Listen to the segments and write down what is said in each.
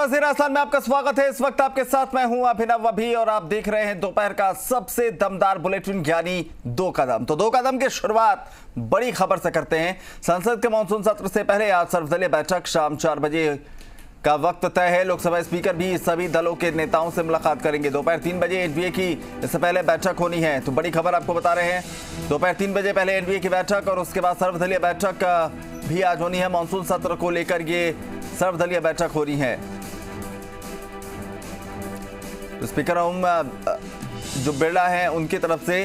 वज़ीर आसान में आपका स्वागत है। इस वक्त आपके साथ मैं हूं अभिनव अभी और आप देख रहे हैं दोपहर का सबसे दमदार बुलेटिन यानी दो कदम। तो दो कदम की शुरुआत बड़ी खबर से करते हैं। संसद के मानसून सत्र से पहले आज सर्वदलीय बैठक शाम 4 बजे का वक्त तय है। लोकसभा स्पीकर भी सभी दलों के नेताओं से मुलाकात करेंगे। दोपहर 3 बजे एनडीए की इससे पहले बैठक होनी है, तो बड़ी खबर आपको बता रहे हैं। दोपहर 3 बजे पहले एनडीए की बैठक और उसके बाद सर्वदलीय बैठक भी आज होनी है। मानसून सत्र को लेकर ये सर्वदलीय बैठक हो रही है। स्पीकर ओम जो बिरला हैं उनकी तरफ से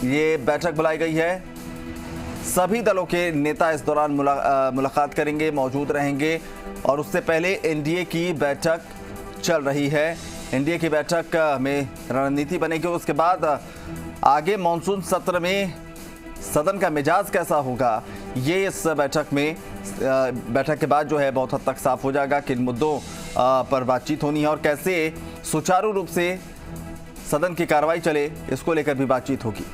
ये बैठक बुलाई गई है। सभी दलों के नेता इस दौरान मुलाकात करेंगे, मौजूद रहेंगे और उससे पहले एनडीए की बैठक चल रही है। एनडीए की बैठक में रणनीति बनेगी। उसके बाद आगे मानसून सत्र में सदन का मिजाज कैसा होगा, ये इस बैठक के बाद जो है बहुत हद तक साफ हो जाएगा। किन मुद्दों पर बातचीत होनी है और कैसे सुचारू रूप से सदन की कार्रवाई चले, इसको लेकर भी बातचीत होगी।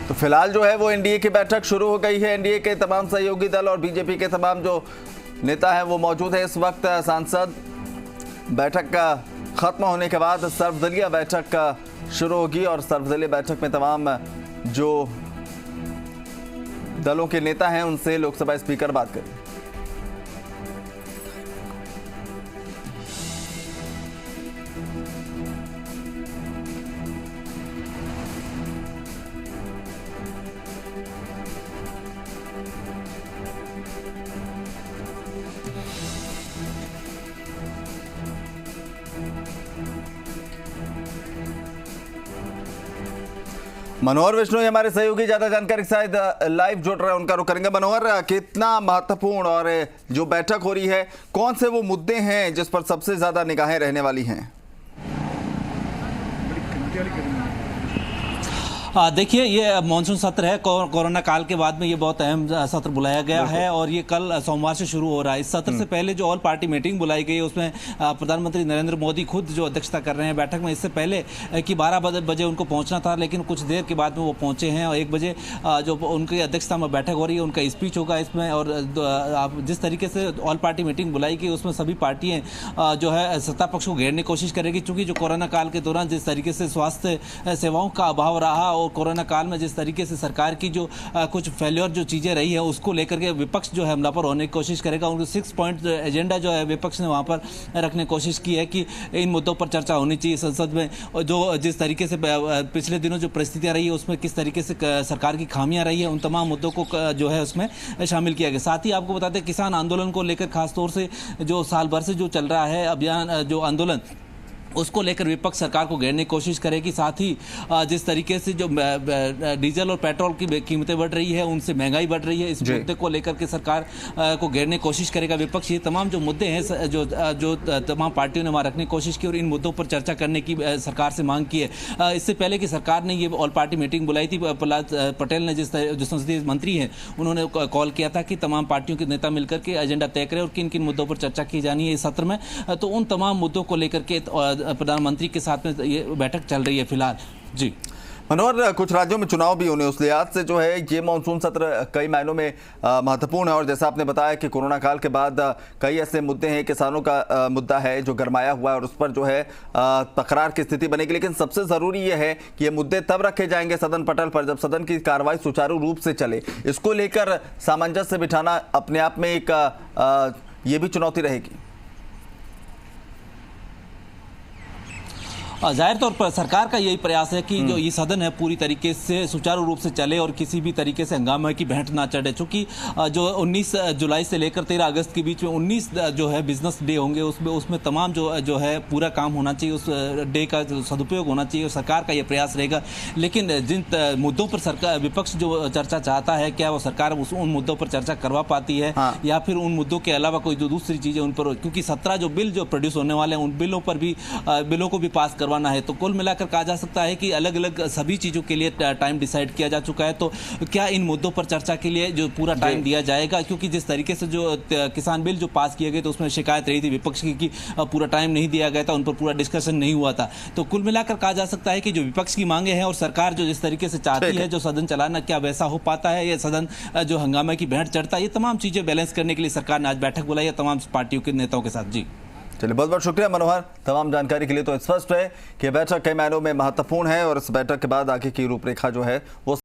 तो फिलहाल जो है वो एनडीए की बैठक शुरू हो गई है। एनडीए के तमाम सहयोगी दल और बीजेपी के तमाम जो नेता हैं वो मौजूद है इस वक्त। सांसद बैठक का खत्म होने के बाद सर्वदलीय बैठक शुरू होगी और सर्वदलीय बैठक में तमाम जो दलों के नेता हैं उनसे लोकसभा स्पीकर बात करें। मनोहर विष्णु हमारे सहयोगी ज्यादा जानकारी शायद लाइव जुड़ रहे हैं, उनका रुख करेंगे। मनोहर, कितना महत्वपूर्ण और जो बैठक हो रही है, कौन से वो मुद्दे हैं जिस पर सबसे ज्यादा निगाहें रहने वाली हैं? देखिए, ये मानसून सत्र है। कोरोना काल के बाद में ये बहुत अहम सत्र बुलाया गया है और ये कल सोमवार से शुरू हो रहा है। इस सत्र से पहले जो ऑल पार्टी मीटिंग बुलाई गई है उसमें प्रधानमंत्री नरेंद्र मोदी खुद जो अध्यक्षता कर रहे हैं बैठक में। इससे पहले कि 12 बजे उनको पहुंचना था, लेकिन कुछ देर के बाद में वो पहुंचे हैं और 1 बजे जो उनकी अध्यक्षता में बैठक हो रही है, उनका स्पीच होगा इसमें। और जिस तरीके से ऑल पार्टी मीटिंग बुलाई गई उसमें सभी पार्टियां जो है सत्ता पक्ष को घेरने की कोशिश करेगी, चूंकि जो कोरोना काल के दौरान जिस तरीके से स्वास्थ्य सेवाओं का अभाव रहा और कोरोना काल में जिस तरीके से सरकार की जो कुछ फेल्योर जो चीजें रही है उसको लेकर के विपक्ष जो है हमला पर होने की कोशिश करेगा। उनको 6 पॉइंट एजेंडा जो है विपक्ष ने वहां पर रखने की कोशिश की है कि इन मुद्दों पर चर्चा होनी चाहिए संसद में। जो जिस तरीके से पिछले दिनों जो परिस्थितियां रही है उसमें किस तरीके से सरकार की खामियां रही है, उन तमाम मुद्दों को जो है उसमें शामिल किया गया। साथ ही आपको बताते हैं किसान आंदोलन को लेकर खासतौर से जो साल भर से जो चल रहा है अभियान जो आंदोलन, उसको लेकर विपक्ष सरकार को घेरने की कोशिश करेगी। साथ ही जिस तरीके से जो डीजल और पेट्रोल की कीमतें बढ़ रही है, उनसे महंगाई बढ़ रही है, इस मुद्दे को लेकर के सरकार को घेरने की कोशिश करेगा विपक्ष। ये तमाम जो मुद्दे हैं जो तमाम पार्टियों ने वहाँ रखने की कोशिश की और इन मुद्दों पर चर्चा करने की सरकार से मांग की है। इससे पहले कि सरकार ने ये ऑल पार्टी मीटिंग बुलाई थी, प्रहलाद पटेल ने जो संसदीय मंत्री हैं उन्होंने कॉल किया था कि तमाम पार्टियों के नेता मिलकर के एजेंडा तय करें और किन किन मुद्दों पर चर्चा की जानी है इस सत्र में। तो उन तमाम मुद्दों को लेकर के प्रधानमंत्री के साथ में ये बैठक चल रही है फिलहाल। जी मनोहर, कुछ राज्यों में चुनाव भी होने, उस लिहाज से जो है ये मानसून सत्र कई मायनों में महत्वपूर्ण है। और जैसा आपने बताया कि कोरोना काल के बाद कई ऐसे मुद्दे हैं, किसानों का मुद्दा है जो गरमाया हुआ है और उस पर जो है तकरार की स्थिति बनेगी। लेकिन सबसे ज़रूरी ये है कि ये मुद्दे तब रखे जाएंगे सदन पटल पर जब सदन की कार्रवाई सुचारू रूप से चले। इसको लेकर सामंजस्य बिठाना अपने आप में एक ये भी चुनौती रहेगी। जाहिर तौर पर सरकार का यही प्रयास है कि जो ये सदन है पूरी तरीके से सुचारू रूप से चले और किसी भी तरीके से हंगामे की भेंट ना चढ़े। चूंकि जो 19 जुलाई से लेकर 13 अगस्त के बीच में 19 जो है बिजनेस डे होंगे, उसमें तमाम जो है पूरा काम होना चाहिए, उस डे का सदुपयोग होना चाहिए और सरकार का ये प्रयास रहेगा। लेकिन जिन मुद्दों पर सरकार विपक्ष जो चर्चा चाहता है, क्या वो सरकार उन मुद्दों पर चर्चा करवा पाती है या फिर उन मुद्दों के अलावा कोई जो दूसरी चीजें उन पर, क्योंकि 17 जो बिल जो प्रोड्यूस होने वाले हैं उन बिलों को भी पास करवा करवाना है। तो कुल मिलाकर कहा जा सकता है कि अलग अलग सभी चीज़ों के लिए टाइम डिसाइड किया जा चुका है। तो क्या इन मुद्दों पर चर्चा के लिए जो पूरा टाइम दिया जाएगा, क्योंकि जिस तरीके से जो किसान बिल जो पास किए गए तो उसमें शिकायत रही थी विपक्ष की कि पूरा टाइम नहीं दिया गया था, उन पर पूरा डिस्कशन नहीं हुआ था। तो कुल मिलाकर कहा जा सकता है कि जो विपक्ष की मांगे हैं और सरकार जो जिस तरीके से चाहती है जो सदन चलाना, क्या वैसा हो पाता है? या सदन जो हंगामे की भेंट चढ़ता है, ये तमाम चीजें बैलेंस करने के लिए सरकार ने आज बैठक बुलाई है तमाम पार्टियों के नेताओं के साथ। जी चलिए, बहुत बहुत शुक्रिया मनोहर तमाम जानकारी के लिए। तो स्पष्ट है कि बैठक कई मायनों में महत्वपूर्ण है और इस बैठक के बाद आगे की रूपरेखा जो है वो